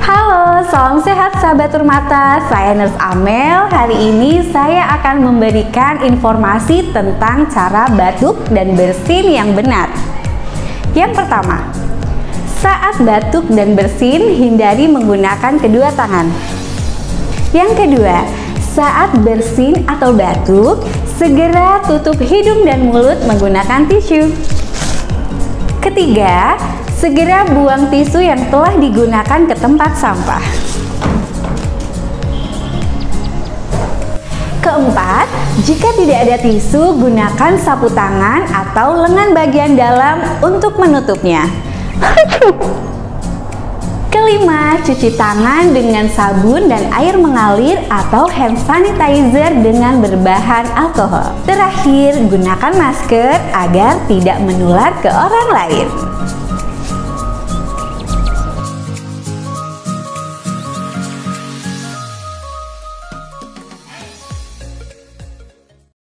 Halo, salam sehat sahabat Turmata. Saya Nurse Amel. Hari ini saya akan memberikan informasi tentang cara batuk dan bersin yang benar. Yang pertama, saat batuk dan bersin hindari menggunakan kedua tangan. Yang kedua, saat bersin atau batuk, segera tutup hidung dan mulut menggunakan tisu. Ketiga, segera buang tisu yang telah digunakan ke tempat sampah. Keempat, jika tidak ada tisu, gunakan sapu tangan atau lengan bagian dalam untuk menutupnya. Kelima, cuci tangan dengan sabun dan air mengalir atau hand sanitizer dengan berbahan alkohol. Terakhir, gunakan masker agar tidak menular ke orang lain.